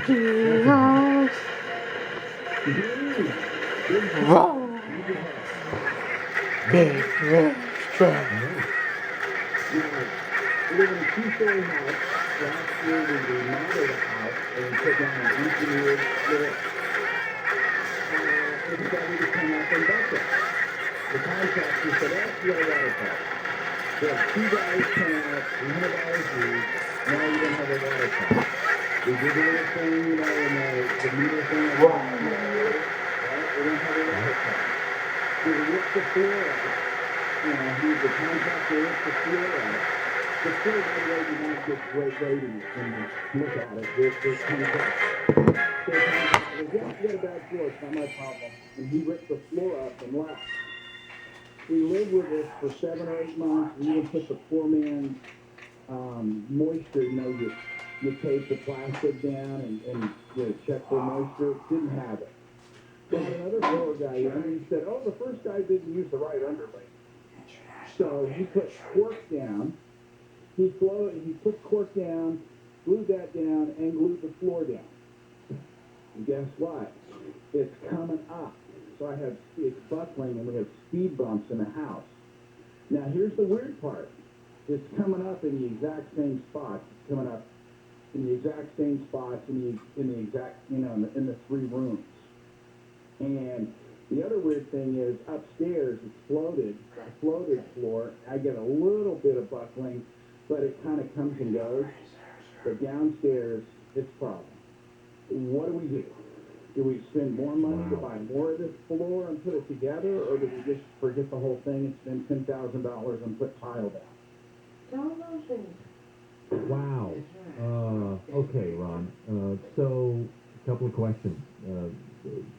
Whoa. Big red truck. We live in a two-story house. Last year we remodeled the house and we put down an engineered floor. It started to come up and buckle. The contractor said, "That's what a water pump." We have two guys come out, $300 each. Now you don't have a water pump. We did a little thing, in the meter thing. Right? We don't have a water pump. So we ripped the floor out. The contractor ripped the floor out. The floor, by the way, did not get great ratings when you look at it. There's contract. So the contractor goes, "Yeah, you got a bad floor. It's not my problem." And he ripped the floor up and left. We lived with this for 7 or 8 months. We even put the poor man's moisture, you tape the plastic down and check for moisture. Didn't have it. So another floor guy in, and he said, "Oh, the first guy didn't use the right underlay." So he put cork down. He put cork down, glued that down, and glued the floor down. And guess what? It's coming up. So it's buckling, and we have speed bumps in the house. Now, here's the weird part. It's coming up in the exact same spots. It's coming up in the exact same spots in the exact, in the 3 rooms. And the other weird thing is upstairs, it's floated floor. I get a little bit of buckling, but it kind of comes and goes. But downstairs, it's a problem. What do we do? Do we spend more money to buy more of this floor and put it together, or do we just forget the whole thing and spend $10,000 and put tile down? Wow. Okay, Ron. So, a couple of questions.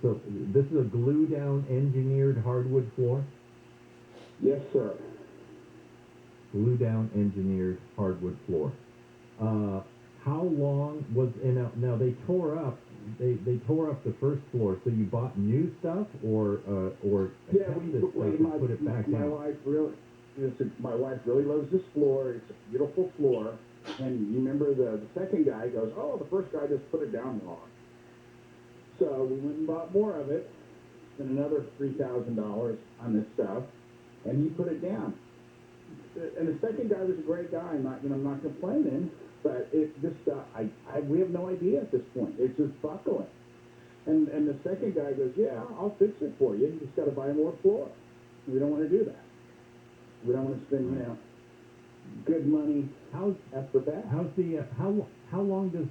So, this is a glue-down engineered hardwood floor? Yes, sir. Glue-down engineered hardwood floor. How long was now they tore up the first floor, so you bought new stuff or Yeah, put it back my down? My wife really loves this floor. It's a beautiful floor. And you remember the second guy goes, "Oh, the first guy just put it down wrong." So we went and bought more of it, spent another $3,000 on this stuff, and he put it down. And the second guy was a great guy. I'm not complaining, but this stuff, we have no idea at this point. It's just buckling. And the second guy goes, "Yeah, I'll fix it for you. You just got to buy more floor." We don't want to do that. We don't want to spend, good money after that. How long does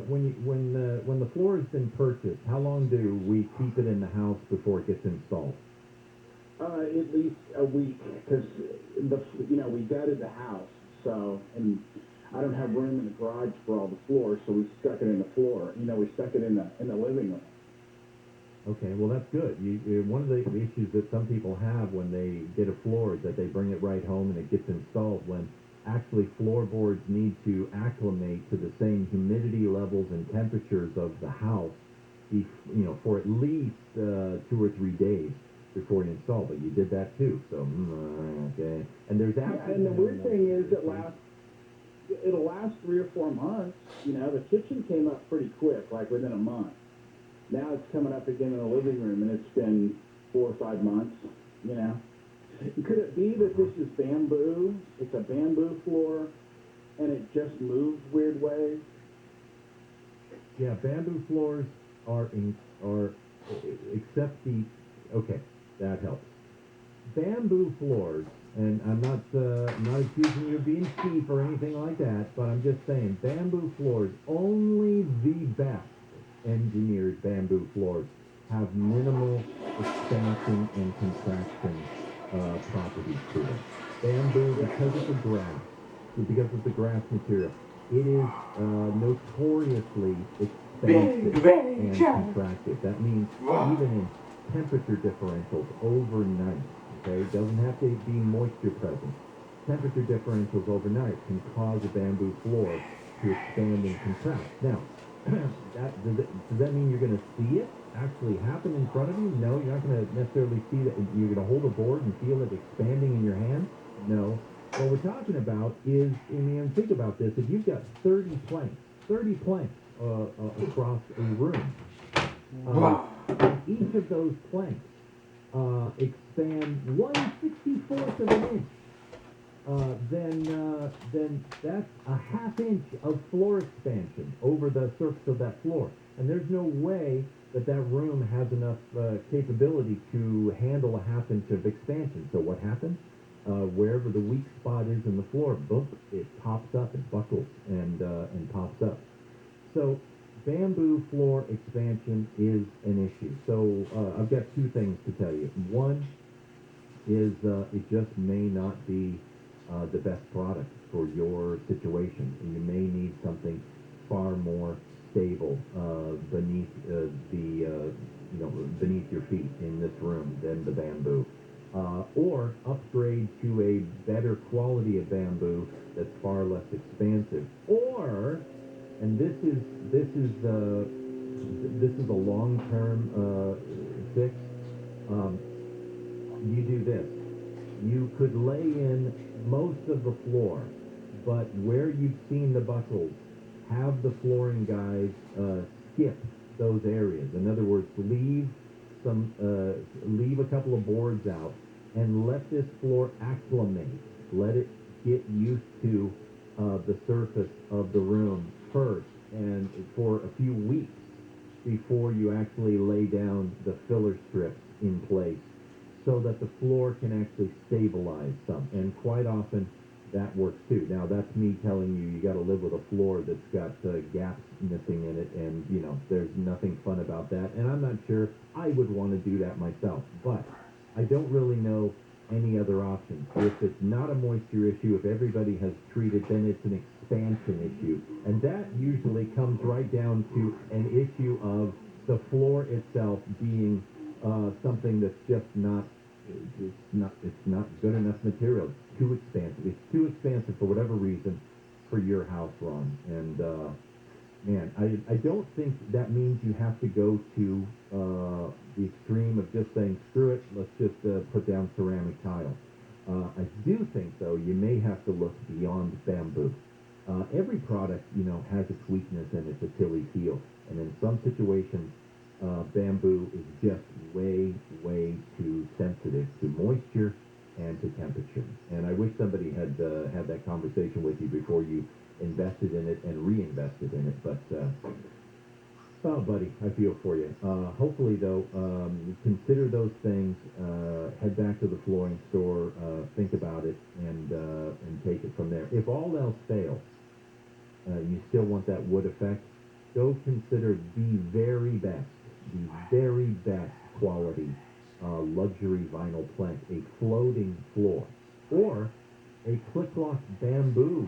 when the floor has been purchased? How long do we keep it in the house before it gets installed? At least a week, because we gutted the house, and I don't have room in the garage for all the floors, so we stuck it in the floor. We stuck it in the living room. Okay, well that's good. One of the issues that some people have when they get a floor is that they bring it right home and it gets installed when actually floorboards need to acclimate to the same humidity levels and temperatures of the house, for at least 2 or 3 days before you install. But you did that too, so okay. And there's and the weird thing is it'll last 3 or 4 months. The kitchen came up pretty quick, like within a month. Now it's coming up again in the living room, and it's been 4 or 5 months. Could it be that this is bamboo? It's a bamboo floor, and it just moves weird ways. Yeah, bamboo floors are except okay, that helps. Bamboo floors, and I'm not accusing you of being cheap or anything like that, but I'm just saying bamboo floors, only the best engineered bamboo floors have minimal expansion and contraction properties to them. Bamboo, because it's a grass material, it is notoriously expansive and contractive. That means even in temperature differentials overnight, okay, it doesn't have to be moisture present. Temperature differentials overnight can cause a bamboo floor to expand and contract. Now, does that mean you're going to see it actually happen in front of you? No, you're not going to necessarily see that. You're going to hold a board and feel it expanding in your hand? No. What we're talking about is, think about this, if you've got 30 planks, across a room. Wow. Each of those planks expand 1/64th of an inch. Then that's a half inch of floor expansion over the surface of that floor. And there's no way that that room has enough capability to handle a half inch of expansion. So what happens? Wherever the weak spot is in the floor, boom, it pops up, it buckles and pops up. So bamboo floor expansion is an issue. So I've got two things to tell you. One is it just may not be the best product for your situation. You may need something far more stable beneath beneath your feet in this room than the bamboo. Or upgrade to a better quality of bamboo that's far less expansive. Or, and this is a long-term fix. You do this. You could lay in most of the floor, but where you've seen the buckles, have the flooring guys skip those areas. In other words, leave a couple of boards out and let this floor acclimate. Let it get used to the surface of the room first, and for a few weeks before you actually lay down the filler strips in place, so that the floor can actually stabilize some. And quite often that works too. Now that's me telling you got to live with a floor that's got gaps missing in it, and there's nothing fun about that. And I'm not sure I would want to do that myself, but I don't really know any other options. If it's not a moisture issue, if everybody has treated, then it's an expansion issue, and that usually comes right down to an issue of the floor itself being something that's just not good enough material. It's too expansive. It's too expansive for whatever reason for your house, Ron. And man, I don't think that means you have to go to the extreme of just saying screw it, let's just put down ceramic tile. I do think though you may have to look beyond bamboo. Every product has its weakness and its Achilles heel, and in some situations bamboo is just way too sensitive to moisture and to temperature. And I wish somebody had had that conversation with you before you invested in it and reinvested in it. But oh, buddy, I feel for you. Hopefully, though, consider those things. Head back to the flooring store, think about it, and take it from there. If all else fails, you still want that wood effect, go consider the very best quality luxury vinyl plank, a floating floor, or a click-lock bamboo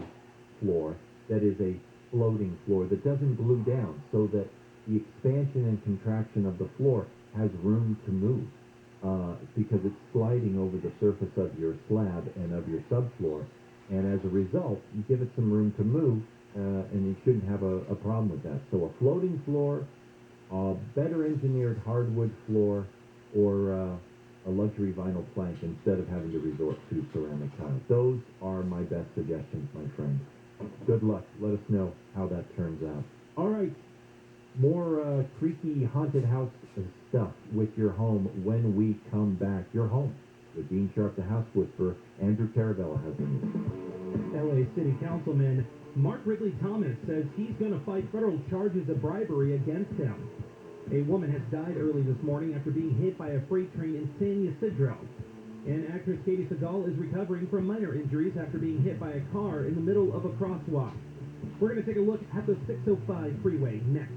floor that is a floating floor that doesn't glue down, so that the expansion and contraction of the floor has room to move, because it's sliding over the surface of your slab and of your subfloor, and as a result, you give it some room to move, and you shouldn't have a problem with that. So a floating floor, a better engineered hardwood floor, or a luxury vinyl plank instead of having to resort to ceramic tile. Those are my best suggestions, my friend. Good luck. Let us know how that turns out. All right. More creaky haunted house stuff with your home when we come back. Your home with Dean Sharp, the House Whisperer. Andrew Caravella has the news. LA City Councilman Mark Ridley Thomas says he's going to fight federal charges of bribery against him. A woman has died early this morning after being hit by a freight train in San Ysidro. And actress Katie Sagal is recovering from minor injuries after being hit by a car in the middle of a crosswalk. We're going to take a look at the 605 freeway next.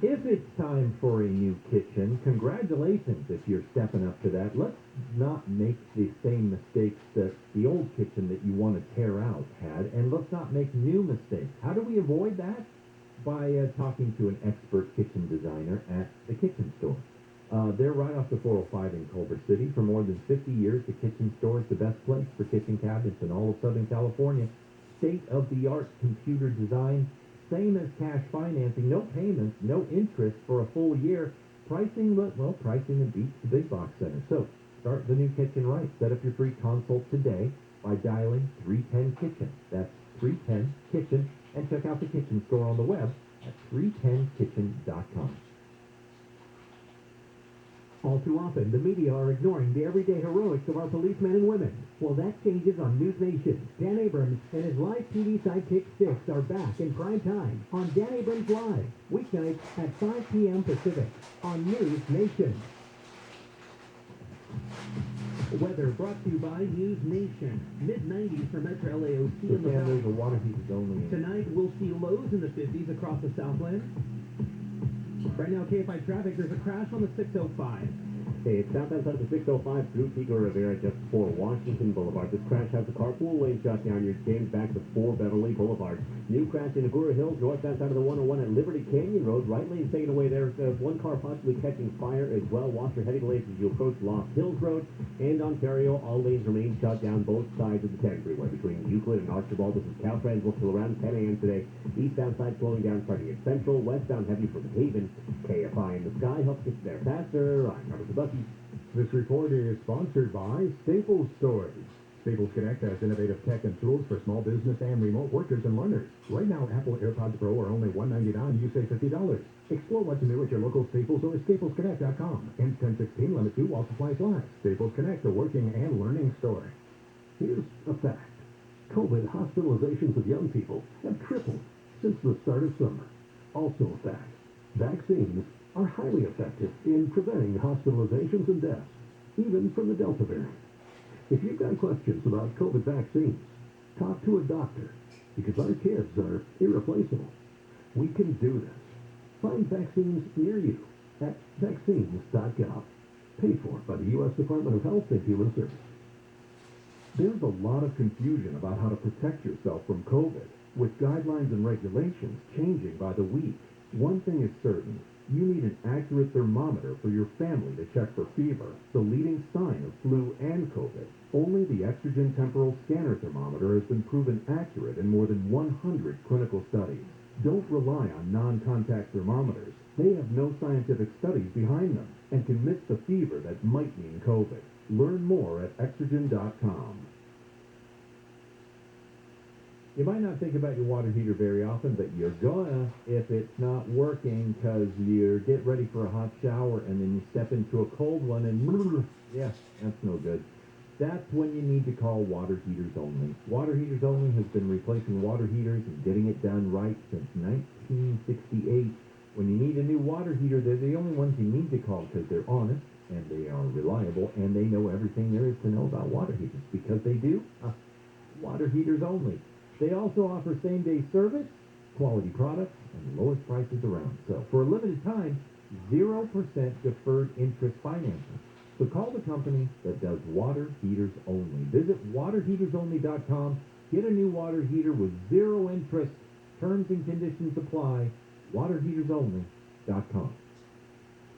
If it's time for a new kitchen, congratulations if you're stepping up to that. Let's not make the same mistakes that the old kitchen that you want to tear out had, and let's not make new mistakes. How do we avoid that? By talking to an expert kitchen designer at the Kitchen Store. They're right off the 405 in Culver City. For more than 50 years, the Kitchen Store is the best place for kitchen cabinets in all of Southern California. State-of-the-art computer design, same as cash financing, no payments, no interest for a full year. Pricing, well, pricing that beats the big box center. So start the new kitchen right. Set up your free consult today by dialing 310 Kitchen. That's 310 Kitchen. and check out the kitchen store on the web at 310kitchen.com. All too often, the media are ignoring the everyday heroics of our policemen and women. Well, that changes on News Nation. Dan Abrams and his live TV sidekick Six are back in prime time on Dan Abrams Live, weeknights at 5 p.m. Pacific on News Nation. Weather brought to you by News Nation. Mid-90s for Metro LAOC in the There's a water heaters only. Tonight, we'll see lows in the 50s across the Southland. Right now, KFI traffic, there's a crash on the 605. Hey, it's southbound side of the 605 through Pico Rivera just before Washington Boulevard. This crash has the carpool lane shut down. You're jammed back before Beverly Boulevard. New crash in Agoura Hills, northbound side of the 101 at Liberty Canyon Road. Right lane's taken away there. One car possibly catching fire as well. Watch your heading lanes as you approach Lost Hills Road. And Ontario, all lanes remain shut down both sides of the 10 freeway between Euclid and Archibald. This is Caltrans will till around 10 a.m. today. Eastbound side slowing down starting at Central. Westbound heavy from Haven. KFI in the sky helps get you there faster. I'm Robert Zabucky. This report is sponsored by Staples Stores. Staples Connect has innovative tech and tools for small business and remote workers and learners. Right now, Apple AirPods Pro are only $199. You save $50. Explore what's new at your local Staples or staplesconnect.com. Ends 10/16, limit 2 while supplies last. Staples Connect, a working and learning store. Here's a fact. COVID hospitalizations of young people have tripled since the start of summer. Also a fact. Vaccines are highly effective in preventing hospitalizations and deaths, even from the Delta variant. If you've got questions about COVID vaccines, talk to a doctor, because our kids are irreplaceable. We can do this. Find vaccines near you at vaccines.gov. Paid for by the U.S. Department of Health and Human Services. There's a lot of confusion about how to protect yourself from COVID, with guidelines and regulations changing by the week. One thing is certain. You need an accurate thermometer for your family to check for fever, the leading sign of flu and COVID. Only the Exergen Temporal Scanner Thermometer has been proven accurate in more than 100 clinical studies. Don't rely on non-contact thermometers. They have no scientific studies behind them and can miss the fever that might mean COVID. Learn more at Exergen.com. You might not think about your water heater very often, but you're gonna if it's not working because you get ready for a hot shower and then you step into a cold one and yeah, that's no good. That's when you need to call Water Heaters Only. Water Heaters Only has been replacing water heaters and getting it done right since 1968. When you need a new water heater, they're the only ones you need to call because they're honest and they are reliable and they know everything there is to know about water heaters. Because they do, Water Heaters Only. They also offer same-day service, quality products, and the lowest prices around. So, for a limited time, 0% deferred interest financing. So call the company that does water heaters only. Visit waterheatersonly.com. Get a new water heater with 0 interest. Terms and conditions apply. Waterheatersonly.com.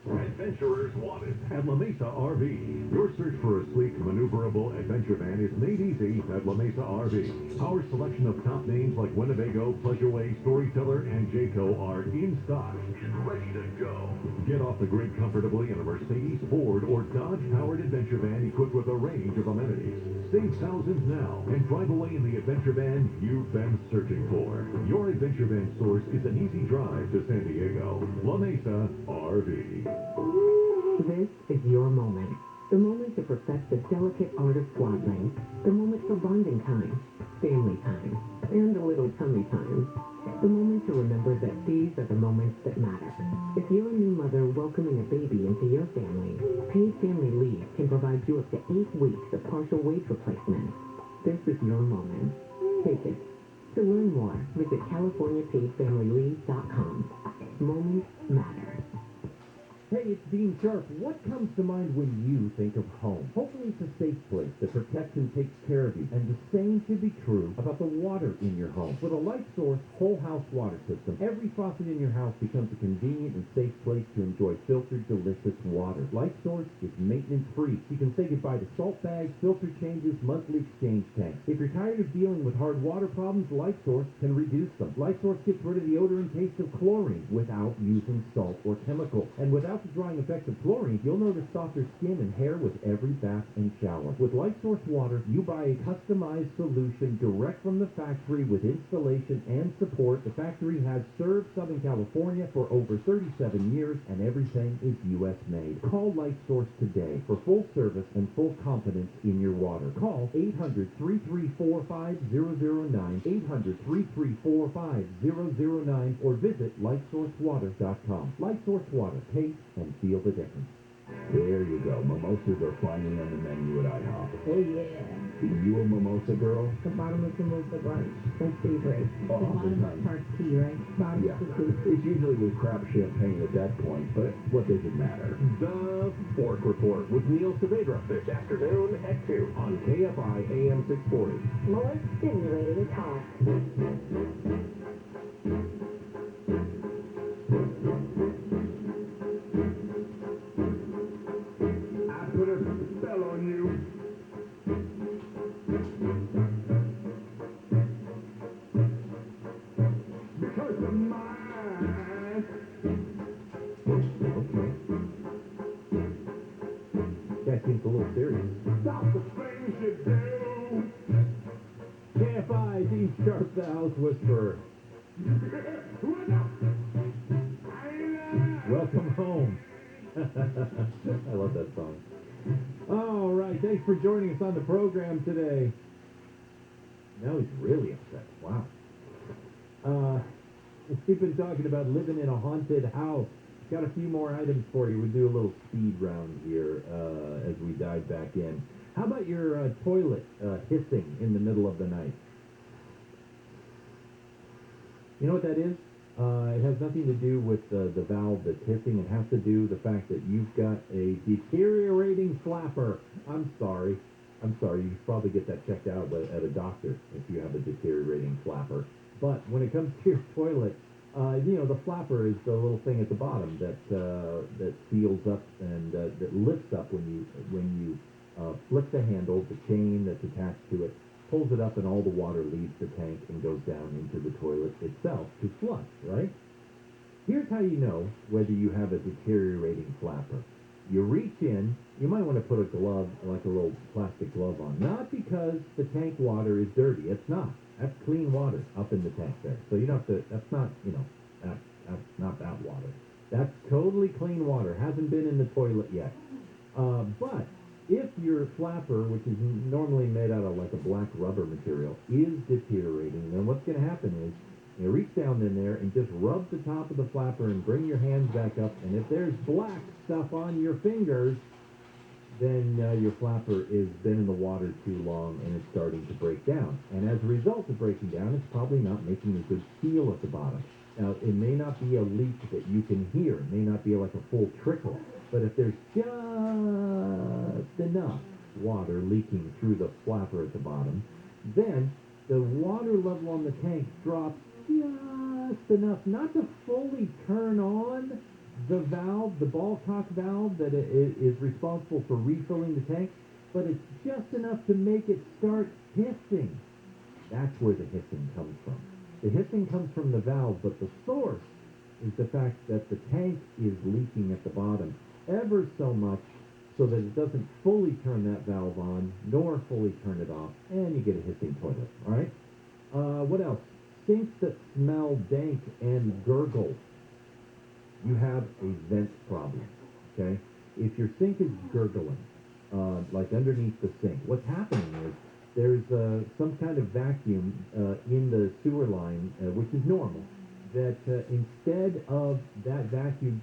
Adventurers wanted at La Mesa RV. Your search for a sleek, maneuverable adventure van is made easy at La Mesa RV. Our selection of top names like Winnebago, Pleasureway, Storyteller, and Jayco are in stock and ready to go. Get off the grid comfortably in a Mercedes, Ford, or Dodge-powered adventure van equipped with a range of amenities. Save thousands now and drive away in the adventure van you've been searching for. Your adventure van source is an easy drive to San Diego. La Mesa RV. This is your moment. The moment to perfect the delicate art of swaddling. The moment for bonding time, family time, and a little tummy time. The moment to remember that these are the moments that matter. If you're a new mother welcoming a baby into your family, paid family leave can provide you up to 8 weeks of partial weight replacement. This is your moment. Take it. To learn more, visit CaliforniaPaidFamilyLeave.com. Moments matter. Hey, it's Dean Sharp. What comes to mind when you think of home? Hopefully it's a safe place that protects and takes care of you. And the same should be true about the water in your home. With a Light Source whole house water system, every faucet in your house becomes a convenient and safe place to enjoy filtered, delicious water. Light Source is maintenance-free. You can say goodbye to salt bags, filter changes, monthly exchange tanks. If you're tired of dealing with hard water problems, Light Source can reduce them. Light Source gets rid of the odor and taste of chlorine without using salt or chemical. And without Without the drying effects of chlorine, you'll notice softer skin and hair with every bath and shower. With Light Source Water, you buy a customized solution direct from the factory with installation and support. The factory has served Southern California for over 37 years, and everything is U.S. made. Call Light Source today for full service and full confidence in your water. Call 800-334-5009, 800-334-5009, or visit lightsourcewater.com. Light Source Water. Taste and feel the difference. There you go. Mimosas are finally on the menu at IHOP. Oh, yeah. You a mimosa girl? The bottom of the mimosa brunch. My favorite. Oh, the bottom sometimes. is tart tea, right? Bottom Yeah. is the tea. It's usually with crap champagne at that point, but what does it matter? The Fork Report with Neil Saavedra this afternoon at 2 on KFI AM 640. More stimulating talk. I put a spell on you. Because you're mine. Okay. That seems a little serious. Stop the things you do. KFI, D Sharp, the House Whisperer. Welcome home. I love that song. All right, thanks for joining us on the program today. Now he's really upset. Wow. We've been talking about living in a haunted house. Got a few more items for you. We'll do a little speed round here as we dive back in. How about your toilet hissing in the middle of the night? You know what that is? It has nothing to do with the valve that's hissing. It has to do with the fact that you've got a deteriorating flapper. I'm sorry. You should probably get that checked out at a doctor if you have a deteriorating flapper. But when it comes to your toilet, the flapper is the little thing at the bottom that seals up and that lifts up when you flick the handle. The chain that's attached to it pulls it up, and all the water leaves the tank and goes down into the toilet itself to flush, right? Here's how you know whether you have a deteriorating flapper. You reach in, you might want to put a glove, like a little plastic glove on. Not because the tank water is dirty. It's not. That's clean water up in the tank there. So you don't have to, that's not, that's not that water. That's totally clean water. Hasn't been in the toilet yet. But if your flapper, which is normally made out of like a black rubber material, is deteriorating, then what's going to happen is you reach down in there and just rub the top of the flapper and bring your hands back up. And if there's black stuff on your fingers, then your flapper has been in the water too long and it's starting to break down. And as a result of breaking down, it's probably not making a good seal at the bottom. Now, it may not be a leak that you can hear. It may not be like a full trickle. But if there's just enough water leaking through the flapper at the bottom, then the water level on the tank drops just enough, not to fully turn on the valve, the ball cock valve that is responsible for refilling the tank, but it's just enough to make it start hissing. That's where the hissing comes from. The hissing comes from the valve, but the source is the fact that the tank is leaking at the bottom ever so much so that it doesn't fully turn that valve on, nor fully turn it off, and you get a hissing toilet, all right? What else? Sinks that smell dank and gurgle. You have a vent problem, okay? If your sink is gurgling, like underneath the sink, what's happening is there's some kind of vacuum in the sewer line, which is normal, that instead of that vacuum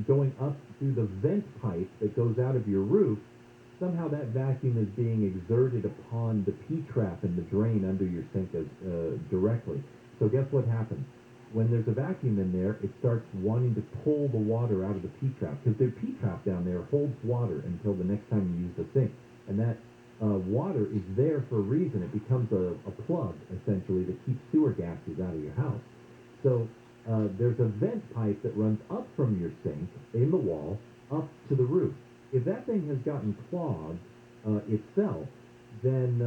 going up through the vent pipe that goes out of your roof, somehow that vacuum is being exerted upon the P-trap in the drain under your sink directly. So guess what happens? When there's a vacuum in there, it starts wanting to pull the water out of the P-trap, because the P-trap down there holds water until the next time you use the sink. And that water is there for a reason. It becomes a plug, essentially, that keeps sewer gases out of your house. So there's a vent pipe that runs up from your sink in the wall up to the roof. If that thing has gotten clogged itself, then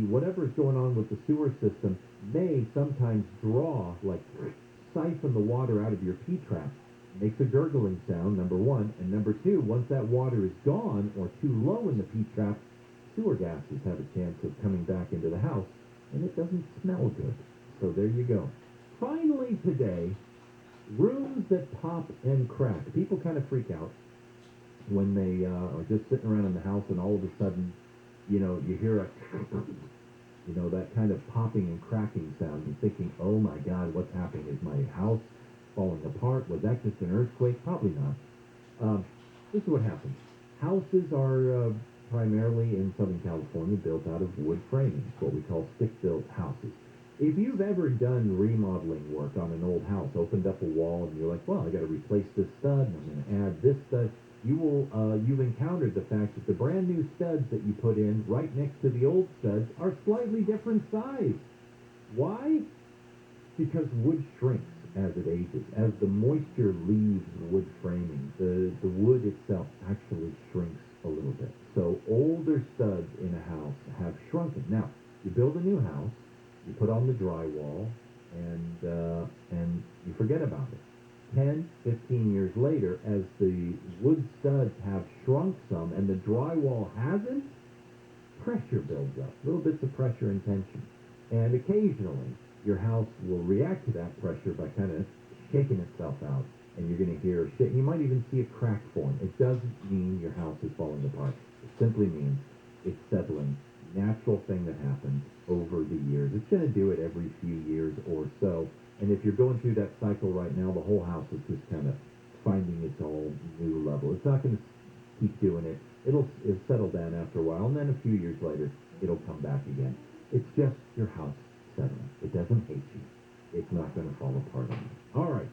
whatever's going on with the sewer system may sometimes draw, like siphon the water out of your P-trap makes a gurgling sound, number one. And number two, once that water is gone or too low in the peat trap, sewer gases have a chance of coming back into the house, and it doesn't smell good. So there you go. Finally today, rooms that pop and crack. People kind of freak out when they are just sitting around in the house and all of a sudden, you know, you hear a, you know, that kind of popping and cracking sound. You're thinking, oh my God, what's happening? Is my house falling apart? Was that just an earthquake? Probably not. This is what happens. Houses are primarily in Southern California built out of wood framing. It's what we call stick-built houses. If you've ever done remodeling work on an old house, opened up a wall and you're like, well, I got to replace this stud and I'm going to add this stud, you've encountered the fact that the brand new studs that you put in right next to the old studs are slightly different size. Why? Because wood shrinks as it ages. As the moisture leaves the wood framing, the wood itself actually shrinks a little bit. So older studs in a house have shrunken. Now, you build a new house, you put on the drywall, and you forget about it. 10, 15 years later, as the wood studs have shrunk some and the drywall hasn't, pressure builds up, little bits of pressure and tension. And occasionally, your house will react to that pressure by kind of shaking itself out, and you're going to hear shit. You might even see a crack form. It doesn't mean your house is falling apart. It simply means it's settling. Natural thing that happens over the years. It's going to do it every few years or so. And if you're going through that cycle right now, the whole house is just kind of finding its own new level. It's not going to keep doing it. It'll settle down after a while, and then a few years later, it'll come back again. It's just your house settling. It doesn't hate you. It's not going to fall apart on you. All right.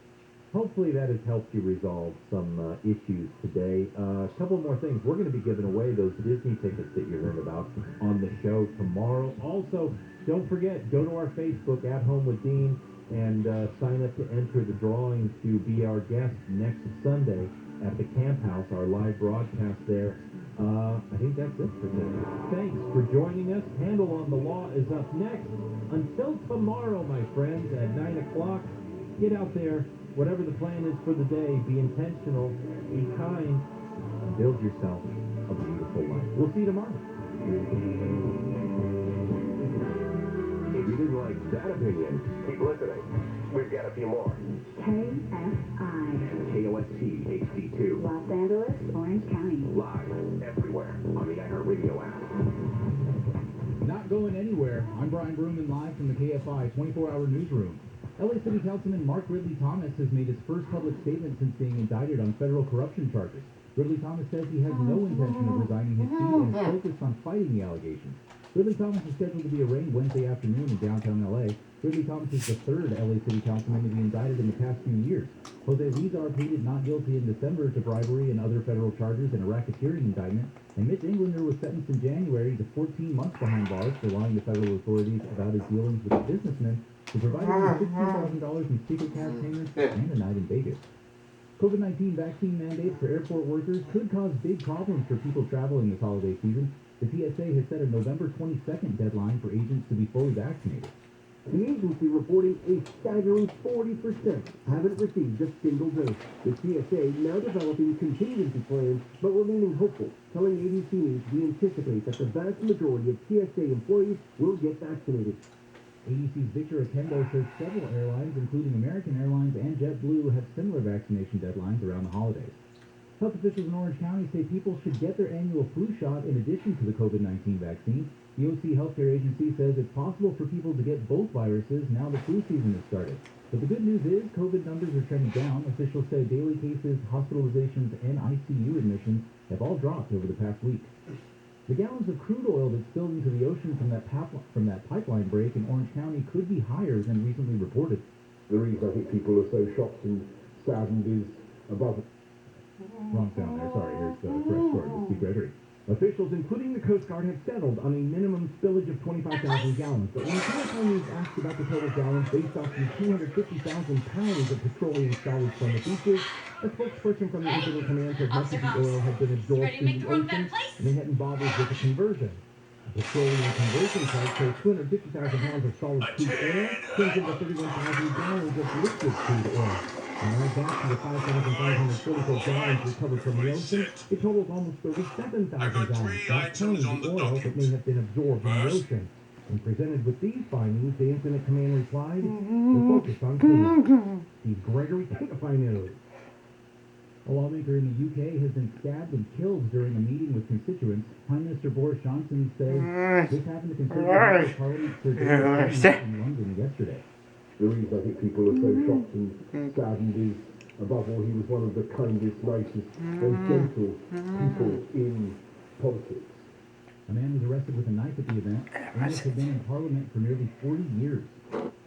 Hopefully that has helped you resolve some issues today. A couple more things. We're going to be giving away those Disney tickets that you heard about on the show tomorrow. Also, don't forget, go to our Facebook, At Home with Dean, and sign up to enter the drawing to be our guest next Sunday at the Camp House, our live broadcast there. I think that's it for today. Thanks for joining us. Handle on the Law is up next. Until tomorrow, my friends, at 9 o'clock, get out there. Whatever the plan is for the day, be intentional, be kind, and build yourself a beautiful life. We'll see you tomorrow. If you didn't like that opinion, keep listening. We've got a few more. KFI. KOST HD2. Los Angeles, Orange County. Live everywhere on the iHeartRadio app. Not going anywhere. I'm Brian Broomman, live from the KFI 24-hour newsroom. LA City Councilman Mark Ridley Thomas has made his first public statement since being indicted on federal corruption charges. Ridley Thomas says he has no intention of resigning his seat and is focused on fighting the allegations. Ridley Thomas is scheduled to be arraigned Wednesday afternoon in downtown LA. Ridley Thomas is the third LA City Councilman to be indicted in the past few years. Jose Lizar pleaded not guilty in December to bribery and other federal charges in a racketeering indictment, and Mitch Englander was sentenced in January to 14 months behind bars for lying to federal authorities about his dealings with a businessman who provided him $16,000 in secret cash payments and a night in Vegas. COVID-19 vaccine mandates for airport workers could cause big problems for people traveling this holiday season. The TSA has set a November 22nd deadline for agents to be fully vaccinated. The agency reporting a staggering 40% haven't received a single dose. The TSA now developing contingency plans, but remaining hopeful, telling ABC News we anticipate that the vast majority of TSA employees will get vaccinated. ABC's Victor Akendo says several airlines, including American Airlines and JetBlue, have similar vaccination deadlines around the holidays. Health officials in Orange County say people should get their annual flu shot in addition to the COVID-19 vaccine. The OC Healthcare Agency says it's possible for people to get both viruses now the flu season has started. But the good news is COVID numbers are trending down. Officials say daily cases, hospitalizations, and ICU admissions have all dropped over the past week. The gallons of crude oil that spilled into the ocean from that pipeline break in Orange County could be higher than recently reported. The reason I think people are so shocked and saddened is above. Wrong sound there. Sorry, here's the correct story with Steve Gregory. Officials, including the Coast Guard, have settled on a minimum spillage of 25,000 gallons. But when the KFI News asked about the total gallons based off the 250,000 pounds of petroleum solids from the beaches, a spokesperson from the Incident Command said much of the oil had been absorbed through the ocean, and they hadn't bothered with the conversion. A petroleum conversion site shows 250,000 pounds of solid crude oil turns into 31,000 gallons of liquid crude oil. All right, back to the 5,544 gallons recovered from the ocean. It totals almost 37,000 gallons. That's tons of oil that may have been absorbed in the ocean. And presented with these findings, the Incident Command replied, we're focused on cleanup. Steve Gregory, Kfi News. A lawmaker in the UK has been stabbed and killed during a meeting with constituents. Prime Minister Boris Johnson says this happened to Conservative Parliament Sir David in London yesterday. The reason I think people are so shocked and saddened is, above all, he was one of the kindest, nicest, most gentle people in politics. A man was arrested with a knife at the event. Amos had been in Parliament for nearly 40 years.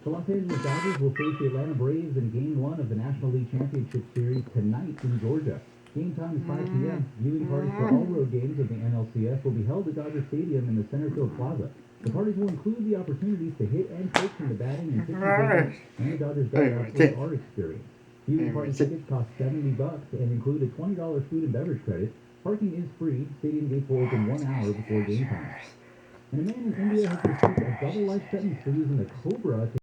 The Los Angeles Dodgers will face the Atlanta Braves in Game 1 of the National League Championship Series tonight in Georgia. Game time is 5 p.m. Viewing parties for all road games of the NLCS will be held at Dodger Stadium in the Centerfield Plaza. The parties will include the opportunities to hit and pitch from the batting and pitching cages and the Dodgers dugout with our experience. Viewing party tickets cost $70 and include a $20 food and beverage credit. Parking is free. Stadium gates will open 1 hour before game time. And a man in India has received a double life sentence for using a cobra to